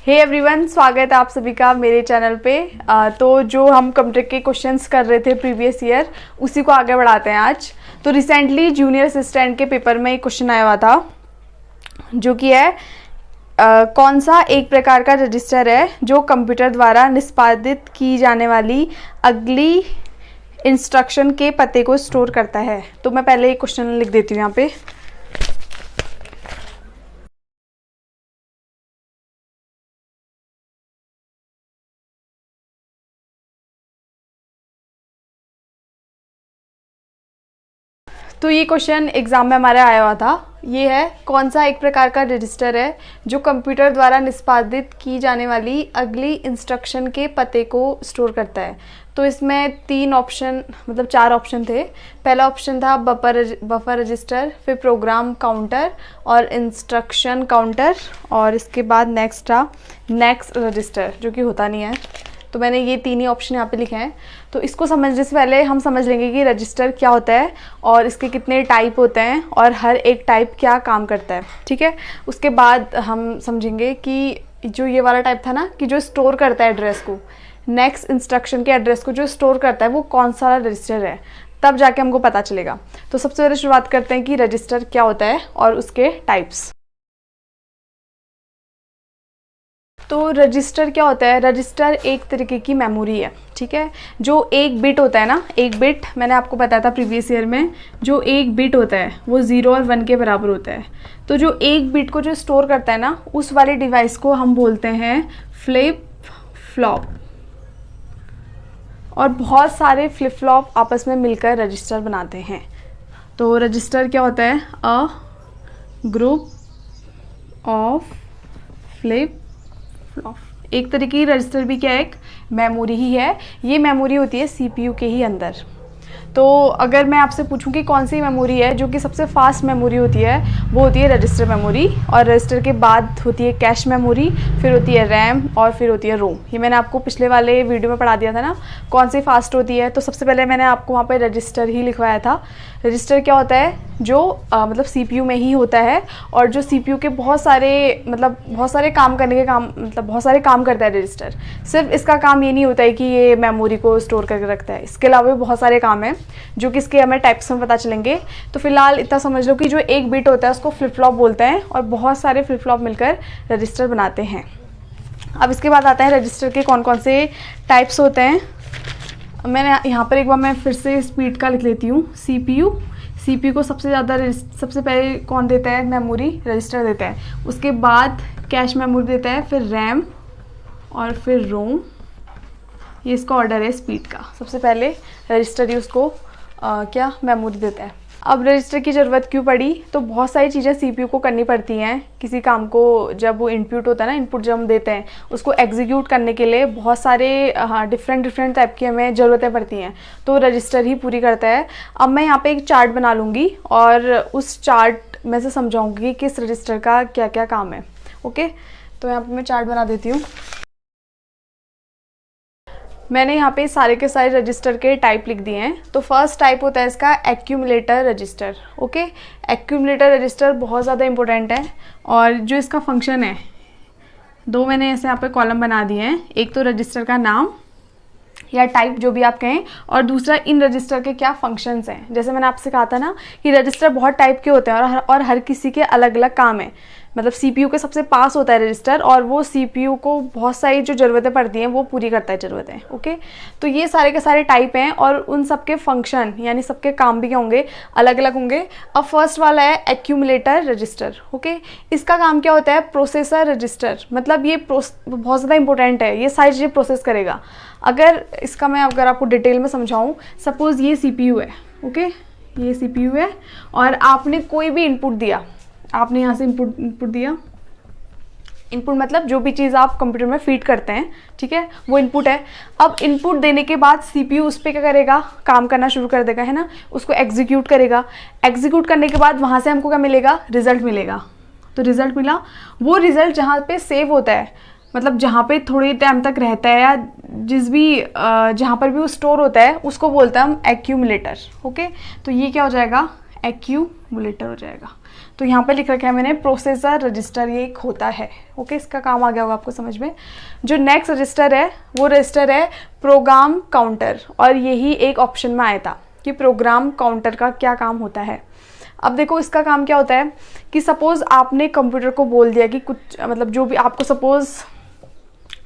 Hey everyone, स्वागत है आप सभी का मेरे चैनल पे। तो जो हम कंप्यूटर के क्वेश्चंस कर रहे थे प्रीवियस ईयर, उसी को आगे बढ़ाते हैं आज। तो रिसेंटली जूनियर असिस्टेंट के पेपर में एक क्वेश्चन आया हुआ था, जो कि है कौन सा एक प्रकार का रजिस्टर है जो कंप्यूटर द्वारा निष्पादित की जाने वाली अगली इंस्ट्रक्शन के पते को स्टोर करता है। तो मैं पहले एक क्वेश्चन लिख देती हूँ यहाँ पे। तो ये क्वेश्चन एग्ज़ाम में हमारे आया हुआ था। ये है कौन सा एक प्रकार का रजिस्टर है जो कंप्यूटर द्वारा निष्पादित की जाने वाली अगली इंस्ट्रक्शन के पते को स्टोर करता है। तो इसमें चार ऑप्शन थे। पहला ऑप्शन था बफर रजिस्टर, फिर प्रोग्राम काउंटर और इंस्ट्रक्शन काउंटर, और इसके बाद नेक्स्ट था नेक्स्ट रजिस्टर, जो कि होता नहीं है। तो मैंने ये तीन ही ऑप्शन यहाँ पे लिखे हैं। तो इसको समझने से पहले हम समझ लेंगे कि रजिस्टर क्या होता है और इसके कितने टाइप होते हैं और हर एक टाइप क्या काम करता है, ठीक है। उसके बाद हम समझेंगे कि जो ये वाला टाइप था ना, कि जो स्टोर करता है एड्रेस को, नेक्स्ट इंस्ट्रक्शन के एड्रेस को जो स्टोर करता है, वो कौन सा रजिस्टर है, तब जाके हमको पता चलेगा। तो सबसे पहले शुरुआत करते हैं कि रजिस्टर क्या होता है और उसके टाइप्स। तो रजिस्टर क्या होता है? रजिस्टर एक तरीके की मेमोरी है, ठीक है। जो एक बिट होता है ना, एक बिट मैंने आपको बताया था प्रीवियस ईयर में, जो एक बिट होता है वो 0 और 1 के बराबर होता है। तो जो एक बिट को जो स्टोर करता है ना, उस वाले डिवाइस को हम बोलते हैं फ्लिप फ्लॉप। और बहुत सारे फ्लिप फ्लॉप आपस में मिलकर रजिस्टर बनाते हैं। तो रजिस्टर क्या होता है? A group of flip flop. एक तरीके की रजिस्टर भी क्या है? एक मेमोरी ही है। ये मेमोरी होती है सीपीयू के ही अंदर। तो अगर मैं आपसे पूछूं कि कौन सी मेमोरी है जो कि सबसे फास्ट मेमोरी होती है, वो होती है रजिस्टर मेमोरी। और रजिस्टर के बाद होती है कैश मेमोरी, फिर होती है रैम और फिर होती है रोम। ये मैंने आपको पिछले वाले वीडियो में पढ़ा दिया था ना, कौन सी फास्ट होती है। तो सबसे पहले मैंने आपको वहाँ पे रजिस्टर ही लिखवाया था। रजिस्टर क्या होता है? जो सीपीयू में ही होता है, और जो सीपीयू के बहुत सारे काम करने के काम बहुत सारे काम करता है रजिस्टर। सिर्फ इसका काम ये नहीं होता है कि ये मेमोरी को स्टोर करके रखता है, इसके अलावा भी बहुत सारे काम हैं जो कि इसके हमें टाइप्स में पता चलेंगे। तो फिलहाल इतना समझ लो कि जो एक बिट होता है उसको फ्लिप फ्लॉप बोलते हैं, और बहुत सारे फ्लिप फ्लॉप मिलकर रजिस्टर बनाते हैं। अब इसके बाद आता है रजिस्टर के कौन कौन से टाइप्स होते हैं। मैंने यहाँ पर एक बार मैं फिर से स्पीड का लिख लेती हूँ। सीपीयू को सबसे पहले कौन देता है? मेमोरी, रजिस्टर देता है। उसके बाद कैश मेमोरी देता है, फिर रैम और फिर रोम। ये इसका ऑर्डर है स्पीड का। सबसे पहले रजिस्टर ही उसको मेमोरी देता है। अब रजिस्टर की ज़रूरत क्यों पड़ी? तो बहुत सारी चीज़ें सीपीयू को करनी पड़ती हैं किसी काम को। जब वो इनपुट होता है ना, इनपुट जब हम देते हैं, उसको एग्जीक्यूट करने के लिए बहुत सारे डिफरेंट टाइप की हमें ज़रूरतें पड़ती हैं। तो रजिस्टर ही पूरी करता है। अब मैं यहाँ पे एक चार्ट बना लूँगी और उस चार्ट में से समझाऊँगी कि किस रजिस्टर का क्या क्या काम है। ओके, तो यहाँ पर मैं चार्ट बना देती हूँ। मैंने यहाँ पे सारे के सारे रजिस्टर के टाइप लिख दिए हैं। तो फर्स्ट टाइप होता है इसका accumulator register. Okay, accumulator register बहुत ज़्यादा इंपॉर्टेंट है। और जो इसका फंक्शन है, दो मैंने ऐसे यहाँ पे कॉलम बना दिए हैं। एक तो रजिस्टर का नाम या टाइप, जो भी आप कहें, और दूसरा इन रजिस्टर के क्या फंक्शंस हैं। जैसे मैंने आपसे कहा था ना कि रजिस्टर बहुत टाइप के होते हैं और हर किसी के अलग अलग काम है। सीपीयू के सबसे पास होता है रजिस्टर, और वो सीपीयू को बहुत सारी जो ज़रूरतें पड़ती हैं वो पूरी करता है ज़रूरतें। ओके, तो ये सारे के सारे टाइप हैं और उन सबके फंक्शन यानी सबके काम भी क्या होंगे? अलग अलग होंगे। अब फर्स्ट वाला है एक्यूमुलेटर रजिस्टर। ओके, इसका काम क्या होता है? Processor register. ये बहुत ज़्यादा इंपॉर्टेंट है, ये सारी चीज़ें प्रोसेस करेगा। अगर आपको डिटेल में समझाऊँ, सपोज़ ये सीपीयू है। ओके, ये सीपीयू है और आपने कोई भी इनपुट दिया। आपने यहाँ से इनपुट दिया। इनपुट मतलब जो भी चीज़ आप कंप्यूटर में फीड करते हैं, ठीक है, वो इनपुट है। अब इनपुट देने के बाद सीपीयू उस पर क्या करेगा? काम करना शुरू कर देगा, है ना। उसको एग्जीक्यूट करेगा। एग्जीक्यूट करने के बाद वहाँ से हमको क्या मिलेगा? रिजल्ट मिलेगा। तो रिजल्ट मिला, वो रिजल्ट जहाँ पे सेव होता है, जहाँ पे थोड़ी टाइम तक रहता है, या जहाँ पर भी वो स्टोर होता है, उसको बोलते हैं हम एक्यूमुलेटर। ओके, तो ये क्या हो जाएगा? एक्यूमुलेटर हो जाएगा। तो यहाँ पे लिख रखा है मैंने प्रोसेसर रजिस्टर, ये एक होता है। ओके, इसका काम आ गया होगा आपको समझ में। जो नेक्स्ट रजिस्टर है वो रजिस्टर है प्रोग्राम काउंटर, और यही एक ऑप्शन में आया था कि प्रोग्राम काउंटर का क्या काम होता है। अब देखो इसका काम क्या होता है कि सपोज़ आपने कंप्यूटर को बोल दिया कि कुछ मतलब जो भी आपको सपोज़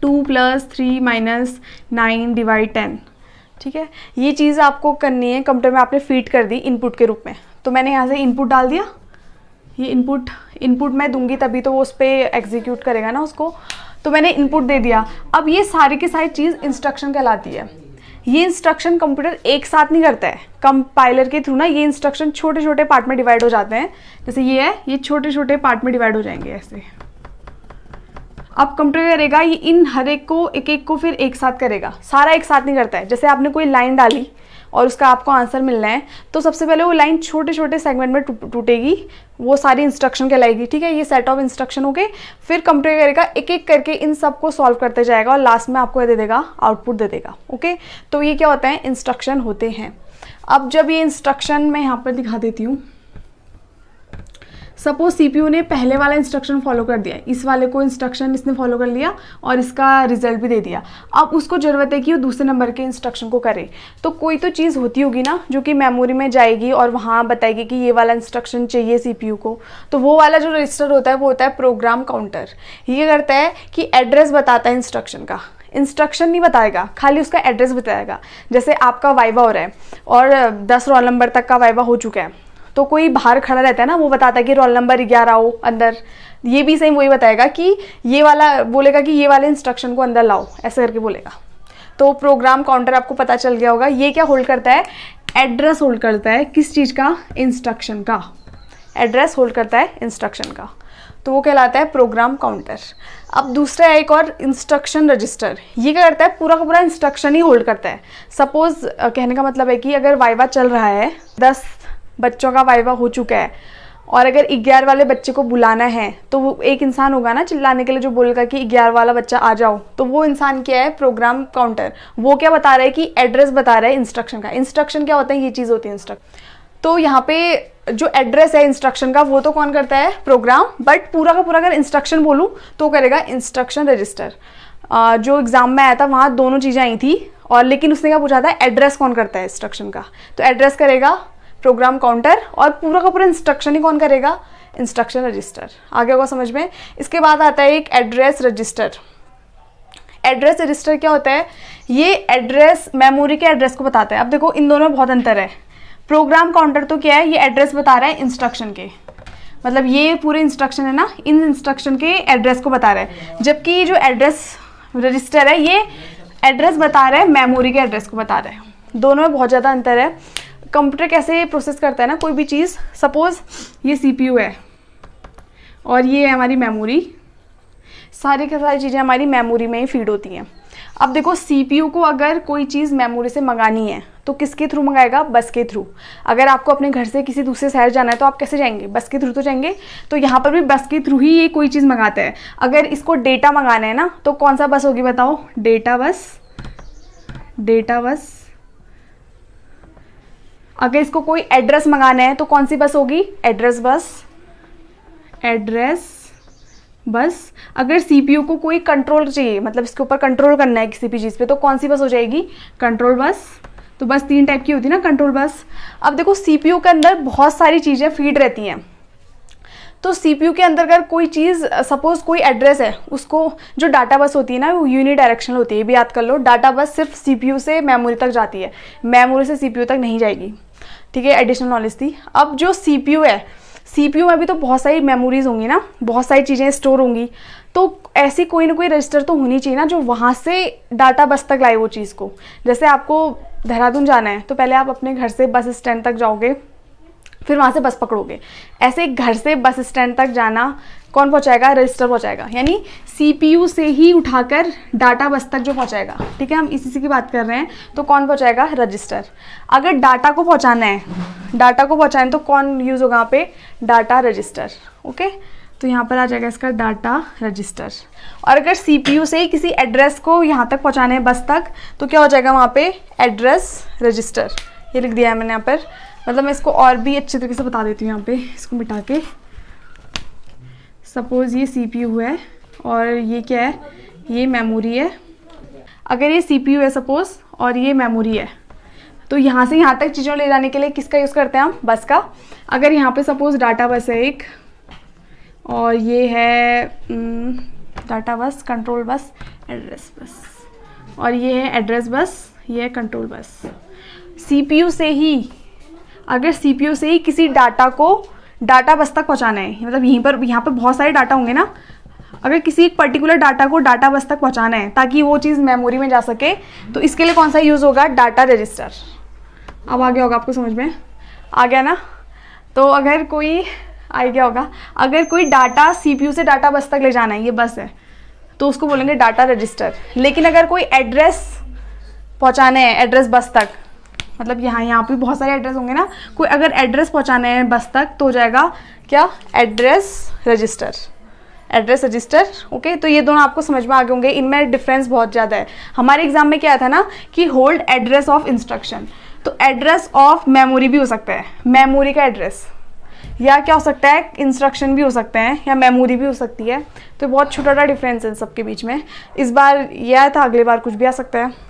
2 + 3 - 9 / 10, ठीक है, ये चीज़ आपको करनी है। कंप्यूटर में आपने फीड कर दी इनपुट के रूप में, तो मैंने यहाँ से इनपुट डाल दिया। ये इनपुट मैं दूंगी तभी तो वो उस पर एग्जीक्यूट करेगा ना उसको, तो मैंने इनपुट दे दिया। अब ये सारी की सारी चीज़ इंस्ट्रक्शन कहलाती है। ये इंस्ट्रक्शन कंप्यूटर एक साथ नहीं करता है, कंपाइलर के थ्रू ना ये इंस्ट्रक्शन छोटे छोटे पार्ट में डिवाइड हो जाते हैं। जैसे ये है, ये छोटे छोटे पार्ट में डिवाइड हो जाएंगे ऐसे। अब कंप्यूटर करेगा ये इन हर एक को एक एक को फिर एक साथ करेगा, सारा एक साथ नहीं करता है। जैसे आपने कोई लाइन डाली और उसका आपको आंसर मिलना है, तो सबसे पहले वो लाइन छोटे छोटे सेगमेंट में टूटेगी, वो सारी इंस्ट्रक्शन कहलाएगी। ठीक है, ये सेट ऑफ इंस्ट्रक्शन हो गए। फिर कंप्यूटर करेगा एक एक करके इन सबको सॉल्व करते जाएगा और लास्ट में आपको ये दे देगा, आउटपुट दे देगा। ओके, तो ये क्या होता है, इंस्ट्रक्शन होते हैं। अब जब ये इंस्ट्रक्शन मैं यहाँ पर दिखा देती हूँ, सपोज सीपीयू ने पहले वाला इंस्ट्रक्शन फॉलो कर दिया, इस वाले को इंस्ट्रक्शन इसने फॉलो कर लिया और इसका रिजल्ट भी दे दिया। अब उसको ज़रूरत है कि वो दूसरे नंबर के इंस्ट्रक्शन को करे, तो कोई तो चीज़ होती होगी ना जो कि मेमोरी में जाएगी और वहाँ बताएगी कि ये वाला इंस्ट्रक्शन चाहिए सीपीयू को। तो वो वाला जो रजिस्टर होता है वो होता है प्रोग्राम काउंटर। ये करता है कि एड्रेस बताता है इंस्ट्रक्शन का, इंस्ट्रक्शन नहीं बताएगा, खाली उसका एड्रेस बताएगा। जैसे आपका वाइवा हो रहा है और 10 रोल नंबर तक का वाइवा हो चुका है, तो कोई बाहर खड़ा रहता है ना, वो बताता है कि रोल नंबर 11 हो अंदर। ये भी सेम वही बताएगा कि ये वाला, बोलेगा कि ये वाले इंस्ट्रक्शन को अंदर लाओ, ऐसे करके बोलेगा। तो प्रोग्राम काउंटर आपको पता चल गया होगा, ये क्या होल्ड करता है, एड्रेस होल्ड करता है। किस चीज़ का, इंस्ट्रक्शन का। एड्रेस होल्ड करता है इंस्ट्रक्शन का, तो वो कहलाता है प्रोग्राम काउंटर। अब दूसरा है एक और, इंस्ट्रक्शन रजिस्टर। ये क्या करता है, पूरा का पूरा इंस्ट्रक्शन ही होल्ड करता है। सपोज कहने का मतलब है कि अगर वाइवा चल रहा है, 10 बच्चों का वाइवा हो चुका है और अगर 11 वाले बच्चे को बुलाना है, तो वो एक इंसान होगा ना चिल्लाने के लिए जो बोलेगा कि 11 वाला बच्चा आ जाओ, तो वो इंसान क्या है, प्रोग्राम काउंटर। वो क्या बता रहा है कि एड्रेस बता रहा है इंस्ट्रक्शन का। इंस्ट्रक्शन क्या होता है, ये चीज़ होती है इंस्ट्रक्शन। तो यहाँ पे जो एड्रेस है इंस्ट्रक्शन का वो तो कौन करता है, प्रोग्राम, बट पूरा का पूरा अगर इंस्ट्रक्शन बोलूँ तो करेगा इंस्ट्रक्शन रजिस्टर। जो एग्जाम में आया था वहाँ दोनों चीज़ें आई थी, और लेकिन उसने क्या पूछा था, एड्रेस कौन करता है इंस्ट्रक्शन का, तो एड्रेस करेगा प्रोग्राम काउंटर, और पूरा का पूरा इंस्ट्रक्शन ही कौन करेगा, इंस्ट्रक्शन रजिस्टर। आगे होगा समझ में। इसके बाद आता है एक एड्रेस रजिस्टर। एड्रेस रजिस्टर क्या होता है, ये एड्रेस मेमोरी के एड्रेस को बताता है। अब देखो इन दोनों में बहुत अंतर है। प्रोग्राम काउंटर तो क्या है, ये एड्रेस बता रहा है इंस्ट्रक्शन के, मतलब ये पूरे इंस्ट्रक्शन है ना, इन इंस्ट्रक्शन के एड्रेस को बता रहा है। जबकि जो एड्रेस रजिस्टर है ये एड्रेस बता रहा है मेमोरी के एड्रेस को बता रहा है। दोनों में बहुत ज़्यादा अंतर है। कंप्यूटर कैसे प्रोसेस करता है ना कोई भी चीज़, सपोज ये सीपीयू है और ये है हमारी मेमोरी, सारी की सारी चीज़ें हमारी मेमोरी में ही फीड होती हैं। अब देखो सीपीयू को अगर कोई चीज़ मेमोरी से मंगानी है तो किसके थ्रू मंगाएगा, बस के थ्रू। अगर आपको अपने घर से किसी दूसरे शहर जाना है तो आप कैसे जाएंगे, बस के थ्रू तो जाएंगे। तो यहाँ पर भी बस के थ्रू ही ये कोई चीज़ मंगाता है। अगर इसको डेटा मंगाना है ना तो कौन सा बस होगी बताओ, डेटा बस। Data bus. अगर इसको कोई एड्रेस मंगाना है तो कौन सी बस होगी, एड्रेस बस। Address bus. अगर सीपीयू को कोई कंट्रोल चाहिए, मतलब इसके ऊपर कंट्रोल करना है किसी भी चीज़ पे, तो कौन सी बस हो जाएगी, कंट्रोल बस। तो बस 3 टाइप की होती है ना, कंट्रोल बस। अब देखो सीपीयू के अंदर बहुत सारी चीज़ें फीड रहती हैं, तो सीपीयू के अंदर अगर कोई चीज़, सपोज कोई एड्रेस है, उसको जो डाटा बस होती है ना वो यूनि डायरेक्शनल होती है, ये भी याद कर लो। डाटा बस सिर्फ सीपीयू से मेमोरी तक जाती है, मेमोरी से सीपीयू तक नहीं जाएगी। ठीक है, एडिशनल नॉलेज थी। अब जो सीपीयू है, सीपीयू में भी तो बहुत सारी मेमोरीज होंगी ना, बहुत सारी चीज़ें स्टोर होंगी, तो ऐसी कोई ना कोई रजिस्टर तो होनी चाहिए ना जो वहाँ से डाटा बस तक लाए वो चीज़ को। जैसे आपको देहरादून जाना है तो पहले आप अपने घर से बस स्टैंड तक जाओगे, फिर वहाँ से बस पकड़ोगे। ऐसे घर से बस स्टैंड तक जाना कौन पहुँचाएगा, रजिस्टर पहुँचाएगा, यानी सीपीयू से ही उठाकर डाटा बस तक जो पहुँचाएगा। ठीक है, हम इसी की बात कर रहे हैं, तो कौन पहुँचाएगा, रजिस्टर। अगर डाटा को पहुँचाना है, डाटा को पहुँचाना तो कौन यूज़ होगा यहाँ पे, डाटा रजिस्टर। ओके, तो यहाँ पर आ जाएगा इसका डाटा रजिस्टर। और अगर सीपीयू से ही किसी एड्रेस को यहाँ तक पहुँचाना है बस तक, तो क्या हो जाएगा वहाँ पे, एड्रेस रजिस्टर। ये लिख दिया है मैंने यहाँ पर, मतलब मैं इसको और भी अच्छे तरीके से बता देती हूँ यहाँ पे, इसको मिटा के। सपोज़ ये CPU है और ये क्या है, ये मेमोरी है। अगर ये CPU है सपोज़ और ये मेमोरी है, तो यहाँ से यहाँ तक चीज़ों ले जाने के लिए किसका यूज़ करते हैं हम, बस का। अगर यहाँ पे सपोज़ डाटा बस है एक, और ये है डाटा बस, कंट्रोल बस, एड्रेस बस, और ये है एड्रेस बस, ये है कंट्रोल बस। CPU से ही, अगर CPU से ही किसी डाटा को डाटा बस तक पहुँचाना है, मतलब यहाँ पर बहुत सारे डाटा होंगे ना, अगर किसी एक पर्टिकुलर डाटा को डाटा बस तक पहुँचाना है ताकि वो चीज़ मेमोरी में जा सके, तो इसके लिए कौन सा यूज़ होगा, डाटा रजिस्टर। अब आ गया होगा आपको समझ में, आ गया ना। तो अगर कोई आ गया होगा, अगर कोई डाटा CPU से डाटा बस तक ले जाना है, ये बस है, तो उसको बोलेंगे डाटा रजिस्टर। लेकिन अगर कोई एड्रेस पहुंचाने हैं एड्रेस बस तक, मतलब यहाँ पे बहुत सारे एड्रेस होंगे ना, कोई अगर एड्रेस पहुंचाने हैं बस तक तो हो जाएगा क्या, address register, address register. Okay, तो ये दोनों आपको समझ में आ गए होंगे, इनमें डिफरेंस बहुत ज़्यादा है। हमारे एग्जाम में क्या था ना कि होल्ड एड्रेस ऑफ इंस्ट्रक्शन, तो एड्रेस ऑफ मेमोरी भी हो सकता है, मेमोरी का एड्रेस, या क्या हो सकता है, इंस्ट्रक्शन भी हो सकते हैं, या मेमोरी भी हो सकती है। तो बहुत छोटा डिफरेंस है सबके बीच में। इस बार यह था, अगली बार कुछ भी आ सकता है।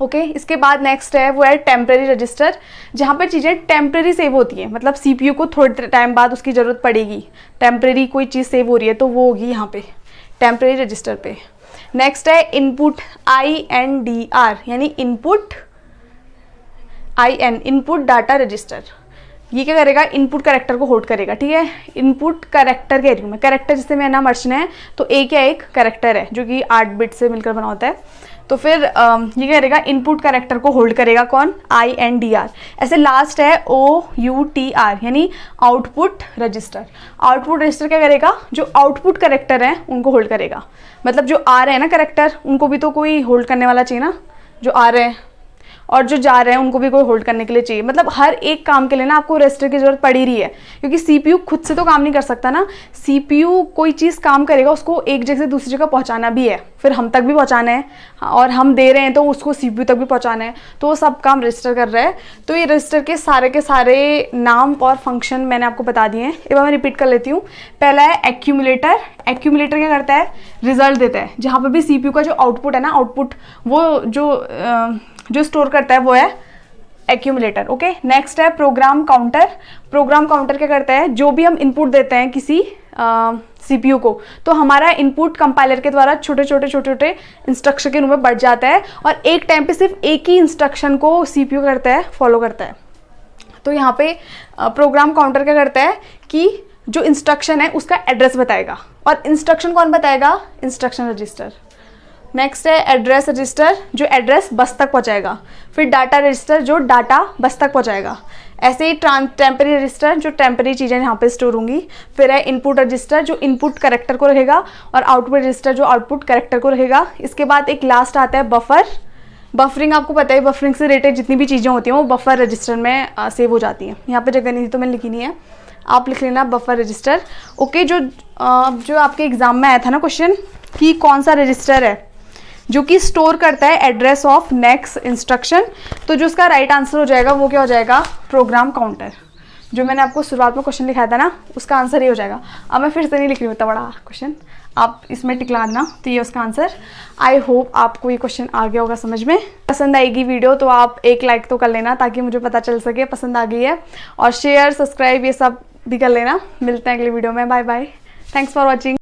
ओके, इसके बाद नेक्स्ट है वो है टेम्परेरी रजिस्टर, जहाँ पर चीज़ें टेम्परेरी सेव होती हैं, मतलब CPU को थोड़े टाइम बाद उसकी ज़रूरत पड़ेगी, टेम्परेरी कोई चीज़ सेव हो रही है तो वो होगी यहाँ पे टेम्परेरी रजिस्टर पे। नेक्स्ट है इनपुट INDR, यानी इनपुट इनपुट डाटा रजिस्टर। ये क्या करेगा, इनपुट कैरेक्टर को होल्ड करेगा। ठीक है, इनपुट कैरेक्टर कह रही हूँ मैं, कैरेक्टर जिससे मेरा नाम अर्चना है, तो A क्या एक कैरेक्टर है जो कि 8 बिट से मिलकर बना होता है। तो फिर ये क्या करेगा, इनपुट कैरेक्टर को होल्ड करेगा, कौन, INDR। ऐसे लास्ट है OUTR, यानी आउटपुट रजिस्टर। आउटपुट रजिस्टर क्या करेगा, जो आउटपुट कैरेक्टर है उनको होल्ड करेगा। मतलब जो आ रहे हैं ना कैरेक्टर, उनको भी तो कोई होल्ड करने वाला चाहिए ना, जो आ रहे हैं, और जो जा रहे हैं उनको भी कोई होल्ड करने के लिए चाहिए। मतलब हर एक काम के लिए ना आपको रजिस्टर की जरूरत पड़ ही रही है, क्योंकि CPU खुद से तो काम नहीं कर सकता ना। CPU कोई चीज़ काम करेगा, उसको एक जगह से दूसरी जगह पहुंचाना भी है, फिर हम तक भी पहुंचाना है, और हम दे रहे हैं तो उसको CPU तक भी पहुंचाना है, तो वो सब काम रजिस्टर कर रहा है। तो ये रजिस्टर के सारे नाम और फंक्शन मैंने आपको बता दिए हैं। एक बार मैं रिपीट कर लेती हूँ। पहला है एक्यूमुलेटर। एक्यूमुलेटर क्या करता है, रिजल्ट देता है। जहाँ पर भी CPU का जो आउटपुट है ना, आउटपुट वो जो स्टोर करता है वो है एक्यूमुलेटर। ओके, नेक्स्ट है प्रोग्राम काउंटर। प्रोग्राम काउंटर क्या करता है, जो भी हम इनपुट देते हैं किसी CPU को, तो हमारा इनपुट कंपाइलर के द्वारा छोटे छोटे इंस्ट्रक्शन के रूप में बढ़ जाता है, और एक टाइम पे सिर्फ एक ही इंस्ट्रक्शन को CPU करता है, फॉलो करता है। तो यहाँ पे प्रोग्राम काउंटर क्या करता है कि जो इंस्ट्रक्शन है उसका एड्रेस बताएगा, और इंस्ट्रक्शन कौन बताएगा, इंस्ट्रक्शन रजिस्टर। नेक्स्ट है एड्रेस रजिस्टर, जो एड्रेस बस तक पहुंचाएगा। फिर डाटा रजिस्टर, जो डाटा बस तक पहुंचाएगा। ऐसे ही टेम्परेरी रजिस्टर, जो टेम्परेरी चीज़ें यहाँ पे स्टोर होंगी। फिर है इनपुट रजिस्टर, जो इनपुट कैरेक्टर को रखेगा, और आउटपुट रजिस्टर, जो आउटपुट कैरेक्टर को रखेगा। इसके बाद एक लास्ट आता है बफर। बफरिंग आपको पता है, बफरिंग से रिलेटेड जितनी भी चीज़ें होती हैं वो बफर रजिस्टर में सेव हो जाती हैं। यहाँ पे जगह नहीं थी तो मैंने लिखी नहीं है, आप लिख लेना बफर रजिस्टर। ओके, जो आपके एग्जाम में आया था ना क्वेश्चन कि कौन सा रजिस्टर है जो कि स्टोर करता है एड्रेस ऑफ नेक्स्ट इंस्ट्रक्शन, तो जो उसका राइट आंसर हो जाएगा वो क्या हो जाएगा, प्रोग्राम काउंटर। जो मैंने आपको शुरुआत में क्वेश्चन लिखाया था ना, उसका आंसर ये हो जाएगा। अब मैं फिर से नहीं लिख रही हूँ इतना बड़ा क्वेश्चन, आप इसमें टिकला देना, तो ये उसका आंसर। आई होप आपको ये क्वेश्चन आ गया होगा समझ में। पसंद आएगी वीडियो तो आप एक लाइक तो कर लेना, ताकि मुझे पता चल सके पसंद आ गई है, और शेयर सब्सक्राइब ये सब भी कर लेना। मिलते हैं अगली वीडियो में, bye bye, thanks for watching.